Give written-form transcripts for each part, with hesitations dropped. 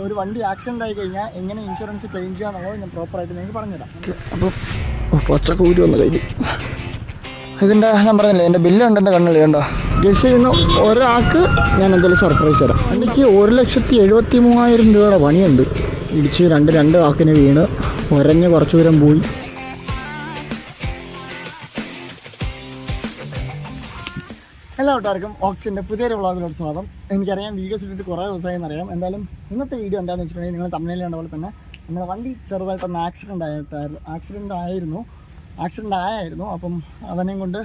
ഒരു വണ്ടി ആക്സിഡൻ്റ് ആയി കഴിഞ്ഞാൽ എങ്ങനെ ഇൻഷുറൻസ് ക്ലെയിം ചെയ്യാന്നുള്ളത് ഞാൻ പ്രോപ്പറായിട്ട് നിങ്ങൾക്ക് പറഞ്ഞുതരാം. അപ്പോൾ പച്ചക്ക ഊരി വന്ന് കയ്യിൽ ഇതിൻ്റെ ഞാൻ പറഞ്ഞില്ലേ എൻ്റെ ബില്ല് ഉണ്ട് എൻ്റെ കണ്ണിൽ കണ്ടോ. ഗസ് ചെയ്യുന്ന ഒരാൾക്ക് ഞാൻ എന്തെങ്കിലും സർപ്രൈസ് തരാം. എനിക്ക് 1,73,000 രൂപയുടെ പണിയുണ്ട്. ഇടിച്ച് രണ്ട് വാക്കിന് വീണ് ഒരഞ്ഞ് കുറച്ച് ദൂരം പോയി. എല്ലാ കൂട്ടുകാർക്കും ഓക്സിൻ്റെ പുതിയൊരു വ്ളോഗിലോട്ട് സ്വാഗതം. എനിക്കറിയാം വീഡിയോസ് ഇട്ടിട്ട് കുറേ ദിവസമായി എന്നറിയാം. എന്തായാലും ഇന്നത്തെ വീഡിയോ എന്താണെന്ന് വെച്ചിട്ടുണ്ടെങ്കിൽ നിങ്ങൾ തമിഴിൽ കണ്ട പോലെ തന്നെ നമ്മുടെ വണ്ടി ചെറുതായിട്ടൊന്ന് ആക്സിഡൻ്റ് ആയായിരുന്നു. അപ്പം അവനെയും കൊണ്ട്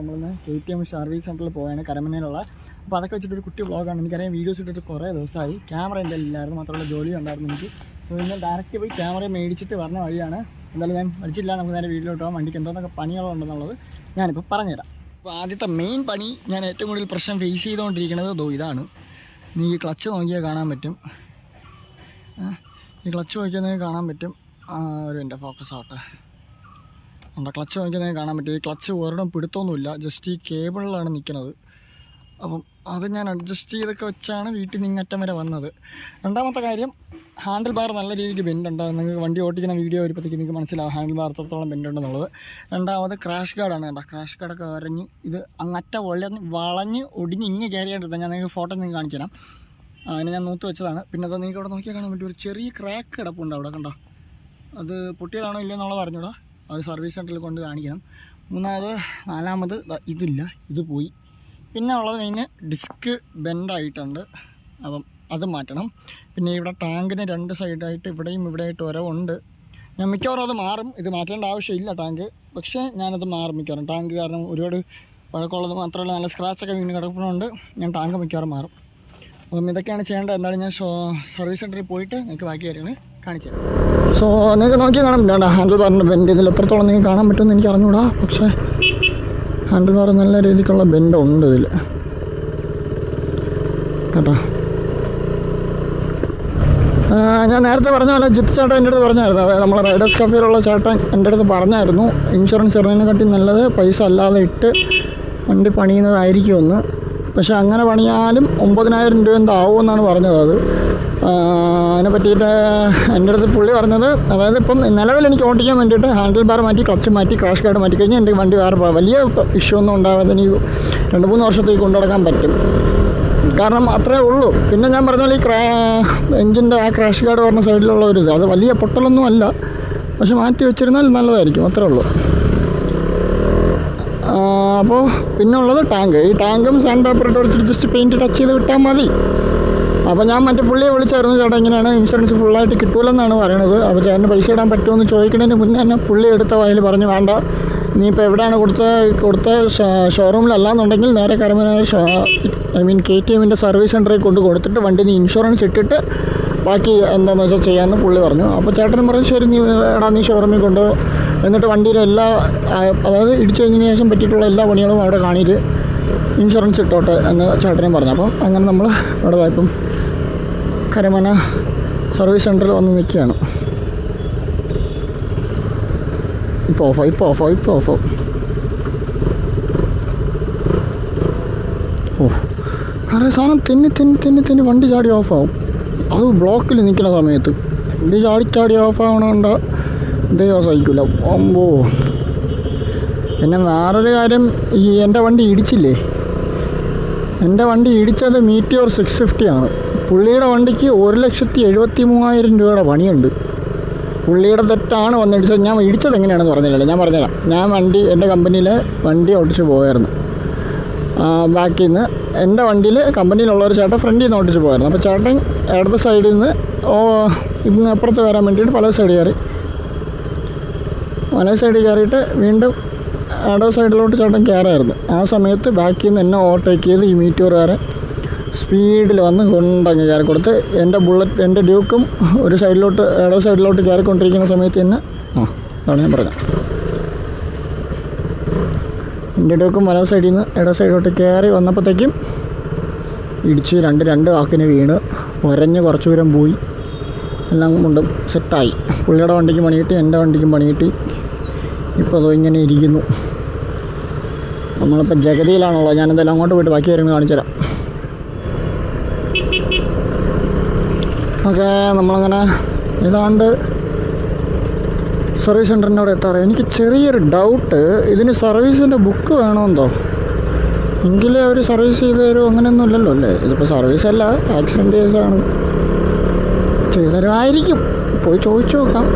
നമ്മളിന്ന് KTM സർവീസ് സെൻറ്ററിൽ പോവുകയാണ്, കരമനയിലുള്ള. അപ്പോൾ അതൊക്കെ വെച്ചിട്ടൊരു കുട്ടി വ്ളോഗാണ്. എനിക്കറിയാം വീഡിയോസ് ഇട്ടിട്ട് കുറേ ദിവസമായി. ക്യാമറ എൻ്റെ ഇല്ലായിരുന്നു, മാത്രമല്ല ജോലി ഉണ്ടായിരുന്നു എനിക്ക്. സോ ഞാൻ ഡയറക്റ്റ് പോയി ക്യാമറ മേടിച്ചിട്ട് പറഞ്ഞ വഴിയാണ്. എന്തായാലും ഞാൻ പഠിച്ചില്ല, നമുക്ക് നേരെ വീട്ടിലോട്ട് പോകാം. വണ്ടിക്ക് എന്തോന്നൊക്കെ പണികളുണ്ടെന്നുള്ളത് ഞാനിപ്പോൾ പറഞ്ഞുതരാം. അപ്പോൾ ആദ്യത്തെ മെയിൻ പണി, ഞാൻ ഏറ്റവും കൂടുതൽ പ്രശ്നം ഫേസ് ചെയ്തുകൊണ്ടിരിക്കുന്നത് ഇതാണ്. നീ ഈ ക്ലച്ച് നോക്കിയാൽ കാണാൻ പറ്റും. ഈ ക്ലച്ച് നോക്കിയാൽ കാണാൻ പറ്റും. ഒരു എൻ്റെ ഫോക്കസ് ആവട്ടെ. ഉണ്ട്, ക്ലച്ച് നോക്കിയാൽ കാണാൻ പറ്റും. ഈ ക്ലച്ച് ഒരിടം പിടുത്തൊന്നുമില്ല, ജസ്റ്റ് ഈ കേബിളിലാണ് നിൽക്കുന്നത്. അപ്പം അത് ഞാൻ അഡ്ജസ്റ്റ് ചെയ്തൊക്കെ വെച്ചാണ് വീട്ടിൽ നിന്ന് അറ്റം വരെ വന്നത്. രണ്ടാമത്തെ കാര്യം, ഹാൻഡിൽ ബാർ നല്ല രീതിക്ക് ബെൻഡുണ്ട്. നിങ്ങൾക്ക് വണ്ടി ഓടിക്കുന്ന വീഡിയോ വരുമ്പോഴത്തേക്ക് നിങ്ങൾക്ക് മനസ്സിലാവും ഹാൻഡിൽ ബാർ എത്രത്തോളം ബെൻഡുണ്ടെന്നുള്ളത്. രണ്ടാമത് ക്രാഷ് ഗാർഡാണ്. കേട്ടോ, ക്രാഷ് ഗാർഡൊക്കെ വരഞ്ഞ് ഇത് അങ്ങറ്റ വളഞ്ഞ് ഒടിഞ്ഞ് ഇങ്ങ് കയറിയായിട്ടിരുന്നത്. ഞാൻ നിങ്ങൾക്ക് ഫോട്ടോ നിങ്ങൾക്ക് കാണിച്ചു തരാം. അതിന് ഞാൻ നൂത്ത് വെച്ചതാണ്. പിന്നെ അത് നിങ്ങൾക്ക് അവിടെ നോക്കിയാൽ കാണാൻ പറ്റും, ഒരു ചെറിയ ക്രാക്ക് കിടപ്പുണ്ട് അവിടെ, കണ്ടോ. അത് പൊട്ടിയതാണോ ഇല്ലയെന്നുള്ളത് അറിഞ്ഞൂടാ, അത് സർവീസ് സെൻറ്ററിൽ കൊണ്ട് കാണിക്കണം. നാലാമത് ഇതില്ല, ഇത് പോയി. പിന്നെ ഉള്ളത് മെയിൻ ഡിസ്ക് ബെൻഡായിട്ടുണ്ട്, അപ്പം അത് മാറ്റണം. പിന്നെ ഇവിടെ ടാങ്കിന് രണ്ട് സൈഡായിട്ട് ഇവിടെയും ഇവിടെയായിട്ട് ഒരവുണ്ട്. ഞാൻ മിക്കവാറും അത് മാറും. ഇത് മാറ്റേണ്ട ആവശ്യമില്ല ടാങ്ക്, പക്ഷേ ഞാനത് മാറും മിക്കവാറും. ടാങ്ക് കാരണം ഒരുപാട് പഴക്കമുള്ളത് മാത്രമല്ല നല്ല സ്ക്രാച്ചൊക്കെ വീണ് കിടക്കുന്നതുകൊണ്ട് ഞാൻ ടാങ്ക് മിക്കവാറും മാറും. അപ്പം ഇതൊക്കെയാണ് ചെയ്യേണ്ടത്. എന്തായാലും ഞാൻ സർവീസ് സെൻറ്ററിൽ പോയിട്ട് നിങ്ങൾക്ക് ബാക്കി കാര്യങ്ങൾ കാണിച്ചു തരാം. സോ നിങ്ങൾക്ക് നോക്കിയാൽ കാണാൻ പറ്റില്ല ഹാൻഡിൽ ബാറിൻ്റെ ബെൻഡ്. ഇതിൽ എത്രത്തോളം നിങ്ങൾക്ക് കാണാൻ പറ്റുമെന്ന് എനിക്ക് അറിഞ്ഞൂടാ, പക്ഷേ ഹാൻഡിൽ ബാർ നല്ല രീതിക്കുള്ള ബെൻഡുണ്ട് ഇതിൽ, കേട്ടോ. ഞാൻ നേരത്തെ പറഞ്ഞ പോലെ ജിത്ത് ചേട്ടൻ എൻ്റെ അടുത്ത് പറഞ്ഞായിരുന്നു, അതായത് നമ്മളെ റൈഡേഴ്സ് കഫേയിലുള്ള ചേട്ടൻ എൻ്റെ അടുത്ത് പറഞ്ഞായിരുന്നു, ഇൻഷുറൻസ് ഇടുന്നതിനെക്കാട്ടി നല്ലത് പൈസ അല്ലാതെ ഇട്ട് വണ്ടി പണിയുന്നതായിരിക്കുമെന്ന്. പക്ഷെ അങ്ങനെ പണിയാലും 9,000 രൂപ എന്താവുമെന്നാണ് പറഞ്ഞത്. അത് അതിനെ പറ്റിയിട്ട് എൻ്റെ അടുത്ത് പുള്ളി പറഞ്ഞത്, അതായത് ഇപ്പം നിലവിൽ എനിക്ക് ഓടിക്കാൻ വേണ്ടിയിട്ട് ഹാൻഡിൽ ബാർ മാറ്റി, ക്ലച്ച് മാറ്റി, ക്രാഷ് ഗാർഡ് മാറ്റി കഴിഞ്ഞാൽ എൻ്റെ വണ്ടി വേറെ വലിയ ഇഷ്യൂ ഒന്നും ഉണ്ടാകാതെ എനിക്ക് 2-3 വർഷത്തേക്ക് കൊണ്ടു നടക്കാൻ പറ്റും. കാരണം അത്രേ ഉള്ളൂ. പിന്നെ ഞാൻ പറഞ്ഞ പോലെ ഈ എഞ്ചിൻ്റെ ആ ക്രാഷ് ഗാർഡ് പറഞ്ഞ സൈഡിലുള്ള ഒരു ഇത്, അത് വലിയ പൊട്ടലൊന്നും അല്ല, പക്ഷെ മാറ്റി വെച്ചിരുന്നാൽ നല്ലതായിരിക്കും, അത്രേ ഉള്ളൂ. അപ്പോൾ പിന്നെ ഉള്ളത് ടാങ്ക്. ഈ ടാങ്കും സാൻഡ് പേപ്പർ ഇട്ട് വെച്ചിട്ട് ജസ്റ്റ് പെയിൻറ്റ് ടച്ച് ചെയ്ത് വിട്ടാൽ മതി. അപ്പോൾ ഞാൻ മറ്റേ പുള്ളിയെ വിളിച്ചായിരുന്നു, ചേട്ടാ ഇങ്ങനെയാണ് ഇൻഷുറൻസ് ഫുള്ളായിട്ട് കിട്ടൂലെന്നാണ് പറയണത്. അപ്പോൾ ചേട്ടന് പൈസ ഇടാൻ പറ്റുമെന്ന് ചോദിക്കുന്നതിന് മുന്നേ തന്നെ പുള്ളി എടുത്ത വയൽ പറഞ്ഞു, വേണ്ട നീ ഇപ്പോൾ എവിടെയാണ് കൊടുത്ത ഷോറൂമിലല്ലാന്നുണ്ടെങ്കിൽ നേരെ കരമന KTMൻ്റെ സർവീസ് സെൻറ്ററിൽ കൊടുത്തിട്ട് വണ്ടി നീ ഇൻഷുറൻസ് ഇട്ടിട്ട് ബാക്കി എന്താണെന്ന് വെച്ചാൽ ചെയ്യാമെന്ന് പുള്ളി പറഞ്ഞു. അപ്പോൾ ചേട്ടനും പറഞ്ഞു, ശരി നീ ഷോറൂമിൽ കൊണ്ടുപോകും, എന്നിട്ട് വണ്ടിയുടെ അതായത് ഇടിച്ചു കഴിഞ്ഞതിന് ശേഷം പറ്റിയിട്ടുള്ള എല്ലാ പണികളും അവിടെ കാണിയിട്ട് ഇൻഷുറൻസ് ഇട്ടോട്ടെ എന്ന് ചേട്ടനും പറഞ്ഞു. അപ്പം അങ്ങനെ നമ്മൾ അവിടെ ഇപ്പം കരമന സർവീസ് സെൻറ്ററിൽ വന്ന് നിൽക്കുകയാണ്. ഇപ്പോൾ ഓഫോ കാരണം സാധനം തെന്നി വണ്ടി ചാടി ഓഫാവും. അത് ബ്ലോക്കിൽ നിൽക്കുന്ന സമയത്ത് വണ്ടി ചാടി ഓഫാവണോണ്ട് ദൈവം സഹിക്കില്ല. അമ്പോ. പിന്നെ വേറൊരു കാര്യം, ഈ എൻ്റെ വണ്ടി ഇടിച്ചില്ലേ, എൻ്റെ വണ്ടി ഇടിച്ചത് മീറ്റിയോർ 650 ആണ്. പുള്ളിയുടെ വണ്ടിക്ക് 1,73,000 രൂപയുടെ പണിയുണ്ട്. പുള്ളിയുടെ തെറ്റാണ് വന്നിടിച്ചത്. ഞാൻ ഇടിച്ചത് എങ്ങനെയാണെന്ന് പറഞ്ഞില്ലല്ലോ, ഞാൻ പറഞ്ഞുതരാം. ഞാൻ എൻ്റെ കമ്പനിയിൽ വണ്ടി ഓടിച്ച് പോയായിരുന്നു. ബാക്കിൽ നിന്ന് എൻ്റെ വണ്ടിയിൽ കമ്പനിയിലുള്ളൊരു ചേട്ടൻ ഫ്രണ്ടിൽ നിന്ന് ഓടിച്ച് പോയായിരുന്നു. അപ്പോൾ ചേട്ടൻ ഇടത് സൈഡിൽ നിന്ന് ഇന്ന് അപ്പുറത്ത് വരാൻ വേണ്ടിയിട്ട് വലത് സൈഡിൽ കയറിയിട്ട് വീണ്ടും ഇടത് സൈഡിലോട്ട് ചേട്ടൻ കയറായിരുന്നു. ആ സമയത്ത് ബാക്കിൽ നിന്ന് എന്നെ ഓവർടേക്ക് ചെയ്ത് ഈ മീറ്റൂറുകാരൻ സ്പീഡിൽ വന്ന് കൊണ്ടങ്ങ് കയറി കൊടുത്ത് എൻ്റെ ഡ്യൂക്കും ഇടത് സൈഡിലോട്ട് കയറിക്കൊണ്ടിരിക്കുന്ന സമയത്ത് തന്നെ അതാണ് ഞാൻ പറഞ്ഞത്. എൻ്റെ ഡ്യൂക്കും വലത് സൈഡിൽ നിന്ന് ഇടത് സൈഡിലോട്ട് കയറി വന്നപ്പോഴത്തേക്കും ഇടിച്ച് രണ്ട് വാക്കിന് വീണ് ഒരഞ്ഞ് കുറച്ച് ദൂരം പോയി. എല്ലാം കൊണ്ടും സെറ്റായി. പുള്ളിയുടെ വണ്ടിക്ക് പണി കിട്ടി, എൻ്റെ വണ്ടിക്കും പണി കിട്ടി. ഇപ്പോൾ അതോ ഇങ്ങനെ ഇരിക്കുന്നു. നമ്മളിപ്പോൾ ജഗതിയിലാണുള്ളത്. ഞാനെന്തായാലും അങ്ങോട്ട് പോയിട്ട് ബാക്കി കാര്യങ്ങൾ കാണിച്ചു തരാം. ഓക്കെ, നമ്മളങ്ങനെ ഏതാണ്ട് സർവീസ് സെൻറ്ററിൻ്റെ അവിടെ എത്താറ്. എനിക്ക് ചെറിയൊരു ഡൗട്ട്, ഇതിന് സർവീസിൻ്റെ ബുക്ക് വേണമെന്തോ, എങ്കിലേ അവർ സർവീസ് ചെയ്ത് തരും, അങ്ങനെയൊന്നും ഇല്ലല്ലോ അല്ലേ? ഇതിപ്പോൾ സർവീസല്ല, ആക്സിഡൻറ്റ് കേസാണ്. ചെയ്തു തരുമായിരിക്കും, പോയി ചോദിച്ചു നോക്കാം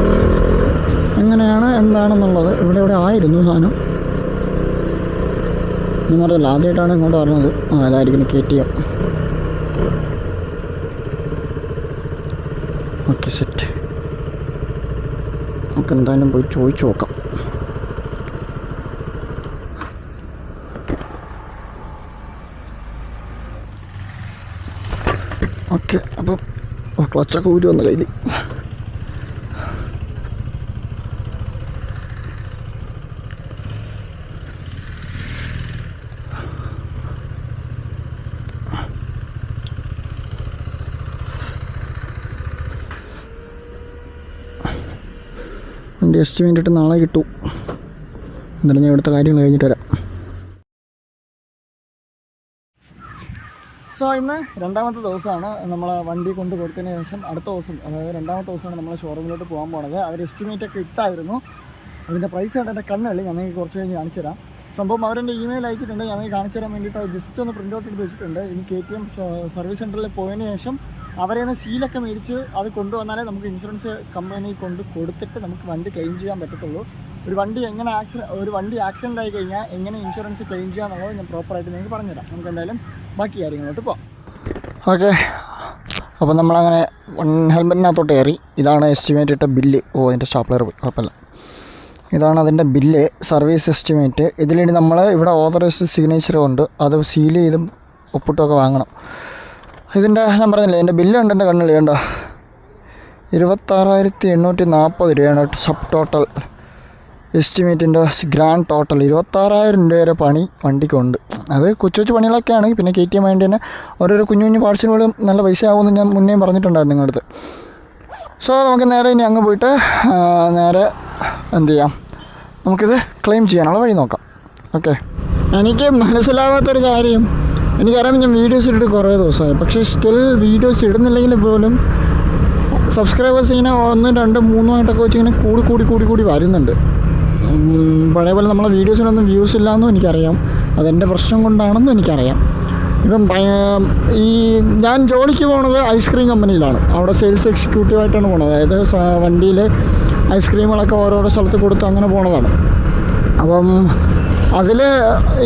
എങ്ങനെയാണ് എന്താണെന്നുള്ളത്. ഇവിടെ ആയിരുന്നു സാധനം, നിങ്ങളല്ല ആദ്യമായിട്ടാണ് ഇങ്ങോട്ട് പറഞ്ഞത്. അതായിരിക്കും KTM. Okay, set. നമുക്ക് എന്തായാലും പോയി ചോദിച്ചു നോക്കാം. ഓക്കെ, അപ്പം ക്ലച്ചൊക്കെ ഊരി വന്നു കയ്യിൽ. വണ്ടി എസ്റ്റിമേറ്റ് ഇട്ട് നാളെ കിട്ടും. എന്നാലും ഞാൻ ഇവിടുത്തെ കാര്യങ്ങൾ കഴിഞ്ഞിട്ട് വരാം. സോ ഇന്ന് രണ്ടാമത്തെ ദിവസമാണ് നമ്മൾ വണ്ടി കൊണ്ട് കൊടുത്തതിന് ശേഷം. അടുത്ത ദിവസം, അതായത് രണ്ടാമത്തെ ദിവസമാണ് നമ്മൾ ഷോറൂമിലോട്ട് പോകാൻ പോണത്. അവർ എസ്റ്റിമേറ്റ് ഒക്കെ ഇട്ടായിരുന്നു. അതിൻ്റെ പ്രൈസ് കണ്ട് എൻ്റെ കണ്ണുള്ളി ഞാൻ നിങ്ങൾക്ക് കുറച്ച് കഴിഞ്ഞ് കാണിച്ചു തരാം. സംഭവം അവരെൻ്റെ ഇമെയിൽ അയച്ചിട്ടുണ്ട്, ഞാൻ കാണിച്ചു തരാൻ വേണ്ടിയിട്ട് അത് ജസ്റ്റ് ഒന്ന് പ്രിൻ്റ് ഔട്ട് എടുത്ത് വെച്ചിട്ടുണ്ട്. ഇനി KTM സർവീസ് സെൻറ്ററിൽ പോയതിന് ശേഷം അവരെ നിന്ന് സീലൊക്കെ മേടിച്ച് അത് കൊണ്ടുവന്നാലേ നമുക്ക് ഇൻഷുറൻസ് കമ്പനി കൊടുത്തിട്ട് നമുക്ക് വണ്ടി ക്ലെയിം ചെയ്യാൻ പറ്റത്തുള്ളൂ. ഒരു വണ്ടി ആക്സിഡൻ്റ് ആയി കഴിഞ്ഞാൽ എങ്ങനെ ഇൻഷുറൻസ് ക്ലെയിം ചെയ്യാന്നുള്ളത് ഞാൻ പ്രോപ്പറായിട്ട് നിങ്ങൾക്ക് പറഞ്ഞുതരാം. നമുക്ക് എന്തായാലും ബാക്കി കാര്യങ്ങളോട്ട് പോകാം. ഓക്കെ, അപ്പോൾ നമ്മളങ്ങനെ ഹെൽമെറ്റിനകത്തോട്ട് കയറി. ഇതാണ് എസ്റ്റിമേറ്റ് ഇട്ട ബില്ല്. അതിൻ്റെ സ്റ്റാപ്ലർ പോയി, കുഴപ്പമില്ല. ഇതാണ് അതിൻ്റെ ബില്ല്, സർവീസ് എസ്റ്റിമേറ്റ്. ഇതിലിനി നമ്മൾ ഇവിടെ ഓതറൈസ്ഡ് സിഗ്നേച്ചർ കൊണ്ട് അത് സീൽ ചെയ്തും ഒപ്പിട്ടൊക്കെ വാങ്ങണം. ഇതിൻ്റെ ഞാൻ പറഞ്ഞില്ലേ, എൻ്റെ ബില്ല് ഉണ്ട് എൻ്റെ കണ്ണിൽ. കണ്ടോ, 26,840 രൂപയാണ് സബ് ടോട്ടൽ എസ്റ്റിമേറ്റിൻ്റെ ഗ്രാൻഡ് ടോട്ടൽ. 26,000 രൂപ വരെ പണി വണ്ടിക്കുണ്ട്. അത് കൊച്ചു പണികളൊക്കെയാണ്. പിന്നെ KTM വേണ്ടി തന്നെ ഓരോരോ കുഞ്ഞു പാർട്സിന് പോലും നല്ല പൈസ ആകുമെന്ന് ഞാൻ മുന്നേ പറഞ്ഞിട്ടുണ്ടായിരുന്നു നിങ്ങളുടെ അടുത്ത്. സോ നമുക്ക് നേരെ ഇനി അങ്ങ് പോയിട്ട് നേരെ എന്ത് ചെയ്യാം, നമുക്കിത് ക്ലെയിം ചെയ്യാനുള്ള വഴി നോക്കാം. ഓക്കെ, എനിക്ക് മനസ്സിലാവാത്തൊരു കാര്യം, എനിക്കറിയാം ഞാൻ വീഡിയോസ് ഇട്ടിട്ട് കുറേ ദിവസമായി, പക്ഷേ സ്റ്റിൽ വീഡിയോസ് ഇടുന്നില്ലെങ്കിൽ പോലും സബ്സ്ക്രൈബേഴ്സ് ഇങ്ങനെ 1, 2, 3 ആയിട്ടൊക്കെ വെച്ച് ഇങ്ങനെ കൂടി വരുന്നുണ്ട്. പഴയ പോലെ നമ്മളെ വീഡിയോസിനൊന്നും വ്യൂസ് ഇല്ലയെന്നും എനിക്കറിയാം. അതെൻ്റെ പ്രശ്നം കൊണ്ടാണെന്നും എനിക്കറിയാം. ഇപ്പം ഞാൻ ജോലിക്ക് പോണത് ഐസ്ക്രീം കമ്പനിയിലാണ്. അവിടെ സെയിൽസ് എക്സിക്യൂട്ടീവായിട്ടാണ് പോണത്. അതായത് വണ്ടിയിൽ ഐസ്ക്രീമുകളൊക്കെ ഓരോരോ സ്ഥലത്ത് കൊടുത്ത് അങ്ങനെ പോണതാണ്. അപ്പം അതിൽ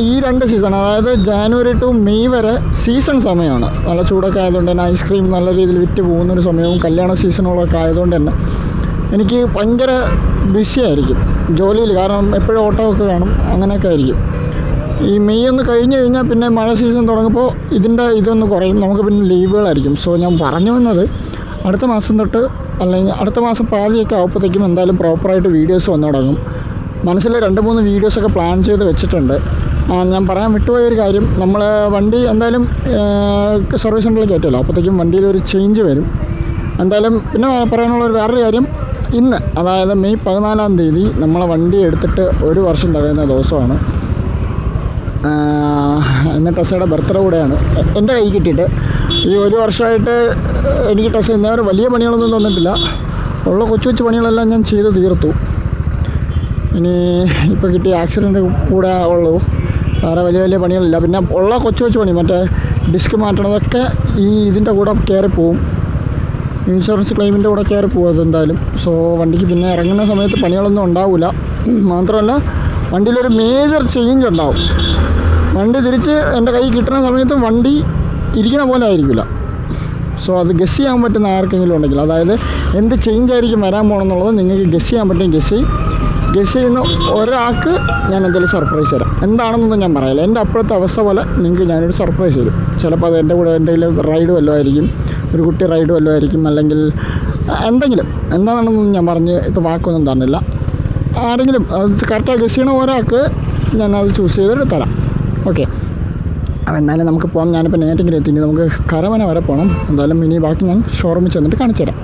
ഈ 2 സീസൺ, അതായത് ജാനുവരി ടു മെയ് വരെ സീസൺ സമയമാണ്. നല്ല ചൂടൊക്കെ ആയതുകൊണ്ട് തന്നെ ഐസ്ക്രീം നല്ല രീതിയിൽ വിറ്റ് പോകുന്നൊരു സമയവും കല്യാണ സീസണുകളൊക്കെ ആയതുകൊണ്ട് തന്നെ എനിക്ക് ഭയങ്കര ബിസി ആയിരിക്കും ജോലിയിൽ. കാരണം എപ്പോഴും ഓട്ടോ ഒക്കെ കാണും, അങ്ങനെയൊക്കെ ആയിരിക്കും. ഈ മെയ് ഒന്ന് കഴിഞ്ഞ് കഴിഞ്ഞാൽ പിന്നെ മഴ സീസൺ തുടങ്ങുമ്പോൾ ഇതൊന്ന് കുറയും, നമുക്ക് പിന്നെ ലീവുകളായിരിക്കും. സോ ഞാൻ പറഞ്ഞു വന്നത്, അടുത്ത മാസം തൊട്ട് അല്ലെങ്കിൽ അടുത്ത മാസം പാതിയൊക്കെ ആകുമ്പോഴത്തേക്കും എന്തായാലും പ്രോപ്പറായിട്ട് വീഡിയോസ് വന്നു തുടങ്ങും. മനസ്സിൽ 2-3 വീഡിയോസൊക്കെ പ്ലാൻ ചെയ്ത് വെച്ചിട്ടുണ്ട്. ഞാൻ പറയാൻ വിട്ടുപോയൊരു കാര്യം, നമ്മൾ വണ്ടി എന്തായാലും സർവീസ് സെൻ്ററിൽ കയറ്റുമല്ലോ, അപ്പോഴത്തേക്കും വണ്ടിയിലൊരു ചേഞ്ച് വരും എന്തായാലും. പിന്നെ പറയാനുള്ളൊരു വേറൊരു കാര്യം, ഇന്ന് അതായത് മെയ് 14-ാം തീയതി നമ്മളെ വണ്ടി എടുത്തിട്ട് 1 വർഷം തികയുന്ന ദിവസമാണ്. ഇന്ന് ടെസ്സയുടെ ബർത്ത്ഡേ കൂടെയാണ്. എൻ്റെ കൈ കിട്ടിയിട്ട് ഈ 1 വർഷമായിട്ട് എനിക്ക് ടെസ്സ ഇന്നേവരെ വലിയ പണികളൊന്നും തന്നിട്ടില്ല. ഉള്ള കൊച്ചു പണികളെല്ലാം ഞാൻ ചെയ്ത് തീർത്തു. ഇനി ഇപ്പോൾ കിട്ടിയ ആക്സിഡൻറ്റ് കൂടെ ഉള്ളൂ, വേറെ വലിയ പണികളില്ല. പിന്നെ ഉള്ള കൊച്ചു പണി, മറ്റേ ഡിസ്ക് മാറ്റണതൊക്കെ ഇതിൻ്റെ കൂടെ കയറി പോവും, ഇൻഷുറൻസ് ക്ലെയിമിൻ്റെ കൂടെ കയറി പോകും അതെന്തായാലും. സോ വണ്ടിക്ക് പിന്നെ ഇറങ്ങുന്ന സമയത്ത് പണികളൊന്നും ഉണ്ടാവില്ല. മാത്രമല്ല വണ്ടിയിലൊരു മേജർ ചേഞ്ച് ഉണ്ടാവും. വണ്ടി തിരിച്ച് എൻ്റെ കൈ കിട്ടുന്ന സമയത്ത് വണ്ടി ഇരിക്കണ പോലെ ആയിരിക്കില്ല. സോ അത് ഗസ് ചെയ്യാൻ പറ്റുന്ന ആർക്കെങ്കിലും ഉണ്ടെങ്കിൽ, അതായത് എന്ത് ചേഞ്ച് ആയിരിക്കും വരാൻ പോകണമെന്നുള്ളത് നിങ്ങൾക്ക് ഗസ് ചെയ്യാൻ പറ്റും. ഗസ് ചെയ്യുന്ന ഒരാൾക്ക് ഞാൻ എന്തെങ്കിലും സർപ്രൈസ് തരാം. എന്താണെന്നൊന്നും ഞാൻ പറയില്ല. എൻ്റെ അപ്പോഴത്തെ അവസ്ഥ പോലെ നിങ്ങൾക്ക് ഞാനൊരു സർപ്രൈസ് തരും. ചിലപ്പോൾ അത് എൻ്റെ കൂടെ എന്തെങ്കിലും റൈഡ് വല്ലതും ആയിരിക്കും, ഒരു കുട്ടി റൈഡ് വല്ലതും ആയിരിക്കും, അല്ലെങ്കിൽ എന്തെങ്കിലും. എന്താണെന്നൊന്നും ഞാൻ പറഞ്ഞ് ഇപ്പോൾ വാക്കൊന്നും തന്നില്ല. ആരെങ്കിലും അത് കറക്റ്റായി ഗസ് ചെയ്യണ ഒരാൾക്ക് ഞാനത് ചൂസ് ചെയ്തിട്ട് തരാം. ഓക്കെ, അപ്പോൾ എന്നാലും നമുക്ക് പോകാം. ഞാനിപ്പോൾ നേരത്തെ എത്തി, നമുക്ക് കരമന വരെ പോകണം. എന്തായാലും ഇനി ബാക്കി ഞാൻ ഷോറൂമിൽ ചെന്നിട്ട് കാണിച്ചു തരാം.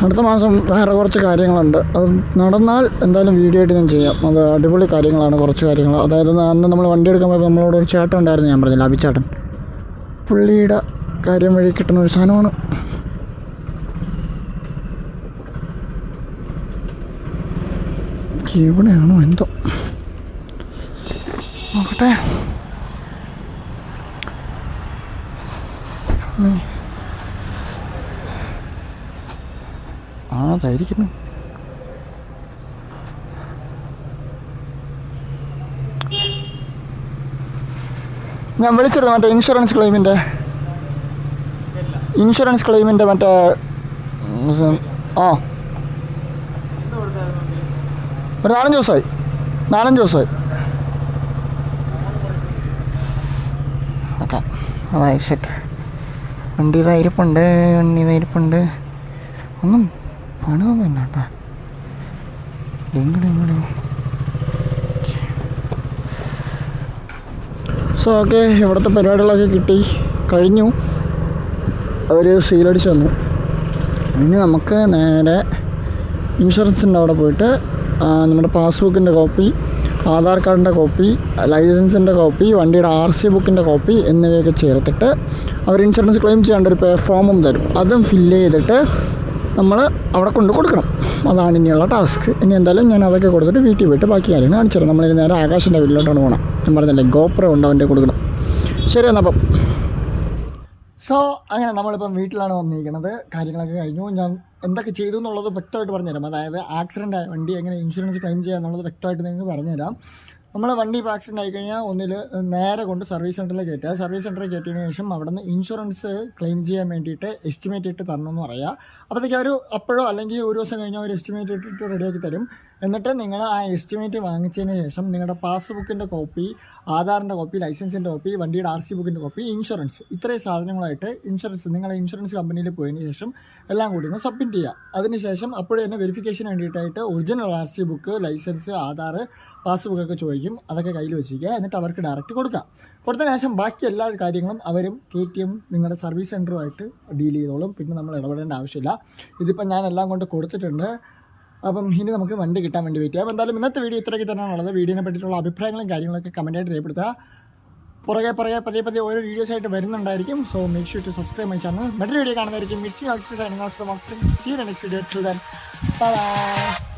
അടുത്ത മാസം വേറെ കുറച്ച് കാര്യങ്ങളുണ്ട്. അത് നടന്നാൽ എന്തായാലും വീഡിയോ ആയിട്ട് ഞാൻ ചെയ്യാം. അത് അടിപൊളി കാര്യങ്ങളാണ്, കുറച്ച് കാര്യങ്ങൾ. അതായത് അന്ന് നമ്മൾ വണ്ടി എടുക്കുമ്പോൾ നമ്മളോട് ഒരു ചേട്ടൻ ഉണ്ടായിരുന്നു, ഞാൻ പറഞ്ഞില്ല, അഭിച്ചേട്ടൻ. പുള്ളിയുടെ കാര്യം വഴി കിട്ടുന്ന ഒരു സാധനമാണ്. എവിടെയാണോ എന്തോ നോക്കട്ടെ. അതായിരിക്കുന്നു. ഞാൻ വിളിച്ചിരുന്നു മറ്റേ ഇൻഷുറൻസ് ക്ലെയിമിൻ്റെ മറ്റേ ഒരു 4-5 ദിവസമായി. ഓക്കെ, അതായി ശരി. വണ്ടി ഇതായിരിപ്പുണ്ട്. ഒന്നും പണിതൊന്നുമില്ല കേട്ടോ. സോ ഓക്കെ, ഇവിടുത്തെ പരിപാടികളൊക്കെ കഴിഞ്ഞു. അവർ സീലടിച്ച് തന്നു. ഇനി നമുക്ക് നേരെ ഇൻഷുറൻസിൻ്റെ അവിടെ പോയിട്ട് നമ്മുടെ പാസ്ബുക്കിൻ്റെ കോപ്പി, ആധാർ കാർഡിൻ്റെ കോപ്പി, ലൈസൻസിൻ്റെ കോപ്പി, വണ്ടിയുടെ RC ബുക്കിൻ്റെ കോപ്പി എന്നിവയൊക്കെ ചേർത്തിട്ട് അവർ ഇൻഷുറൻസ് ക്ലെയിം ചെയ്യാണ്ട് ഒരു ഫോമും തരും. അതും ഫില്ല് ചെയ്തിട്ട് നമ്മൾ അവിടെ കൊടുക്കണം. അതാണ് ഇനിയുള്ള ടാസ്ക്. ഇനി എന്തായാലും ഞാൻ അതൊക്കെ കൊടുത്തിട്ട് വീട്ടിൽ പോയിട്ട് ബാക്കി കാര്യങ്ങൾ കാണിച്ചു തരാം. നമ്മളിനി നേരെ ആകാശിൻ്റെ വീട്ടിലോട്ടാണ് പോകണം. ഞാൻ പറഞ്ഞില്ലേ, GoPro ഉണ്ട്, അവൻ്റെ കൊടുക്കണം. ശരി എന്നപ്പം. സോ അങ്ങനെ നമ്മളിപ്പം വീട്ടിലാണ് വന്നിരിക്കുന്നത്. കാര്യങ്ങളൊക്കെ കഴിഞ്ഞു. ഞാൻ എന്തൊക്കെ ചെയ്തു എന്നുള്ളത് വ്യക്തമായിട്ട് പറഞ്ഞുതരാം. അതായത് ആക്സിഡൻ്റ് ആയ വണ്ടി എങ്ങനെ ഇൻഷുറൻസ് ക്ലെയിം ചെയ്യുക എന്നുള്ളത് വ്യക്തമായിട്ട് നിങ്ങൾക്ക് പറഞ്ഞുതരാം. നമ്മൾ വണ്ടി ഇപ്പോൾ ആക്സിഡൻ്റ് ആയിക്കഴിഞ്ഞാൽ ഒന്നിൽ നേരെ കൊണ്ട് സർവീസ് സെൻറ്ററിൽ കയറ്റുക. സർവീസ് സെൻറ്ററിൽ കയറ്റിയതിന് ശേഷം അവിടെ നിന്ന് ഇൻഷുറൻസ് ക്ലെയിം ചെയ്യാൻ വേണ്ടിയിട്ട് എസ്റ്റിമേറ്റ് ഇട്ട് തരണമെന്ന് പറയുക. അപ്പോഴത്തേക്ക് അവർ അപ്പോഴോ അല്ലെങ്കിൽ ഒരു ദിവസം കഴിഞ്ഞാൽ ഒരു എസ്റ്റിമേറ്റ് ഇട്ടിട്ട് റെഡിയാക്കി തരും. എന്നിട്ട് നിങ്ങൾ ആ എസ്റ്റിമേറ്റ് വാങ്ങിച്ചതിന് ശേഷം നിങ്ങളുടെ പാസ്ബുക്കിൻ്റെ കോപ്പി, ആധാറിൻ്റെ കോപ്പി, ലൈസൻസിൻ്റെ കോപ്പി, വണ്ടിയുടെ RC ബുക്കിൻ്റെ കോപ്പി, ഇൻഷുറൻസ്, ഇത്രയും സാധനങ്ങളായിട്ട് നിങ്ങളുടെ ഇൻഷുറൻസ് കമ്പനിയിൽ പോയതിന് ശേഷം എല്ലാം കൂടി ഒന്ന് സബ്മിറ്റ് ചെയ്യുക. അതിനുശേഷം അപ്പോഴേ തന്നെ വെരിഫിക്കേഷൻ വേണ്ടിയിട്ടായിട്ട് original RC book, licence, Aadhaar, പാസ്ബുക്കൊക്കെ ചോദിക്കും. അതൊക്കെ കയ്യിൽ വെച്ചിരിക്കുക. എന്നിട്ട് അവർക്ക് ഡയറക്റ്റ് കൊടുത്തതിന് ശേഷം ബാക്കി എല്ലാ കാര്യങ്ങളും അവരും KTM നിങ്ങളുടെ സർവീസ് സെൻറ്ററുമായിട്ട് ഡീൽ ചെയ്തോളും. പിന്നെ നമ്മൾ ഇടപെടേണ്ട ആവശ്യമില്ല. ഇതിപ്പം ഞാൻ എല്ലാം കൊണ്ട് കൊടുത്തിട്ടുണ്ട്. അപ്പം ഇനി നമുക്ക് വണ്ടി കിട്ടാൻ വേണ്ടി വെയിറ്റ് ചെയ്യാം. എന്തായാലും ഇന്നത്തെ വീഡിയോ ഇത്രയൊക്കെ തന്നെയാണുള്ളത്. വീഡിയോനെ പറ്റിയിട്ടുള്ള അഭിപ്രായങ്ങളും കാര്യങ്ങളൊക്കെ കമൻറ്റായിട്ട് രേഖപ്പെടുത്തുക. പതിയെ ഓരോ വീഡിയോസായിട്ട് വരുന്നുണ്ടായിരിക്കും. So make sure to subscribe my channel. മറ്റൊരു വീഡിയോ കാണുന്നതായിരിക്കും. Missing oxygen. See you in the next video. Till then, bye.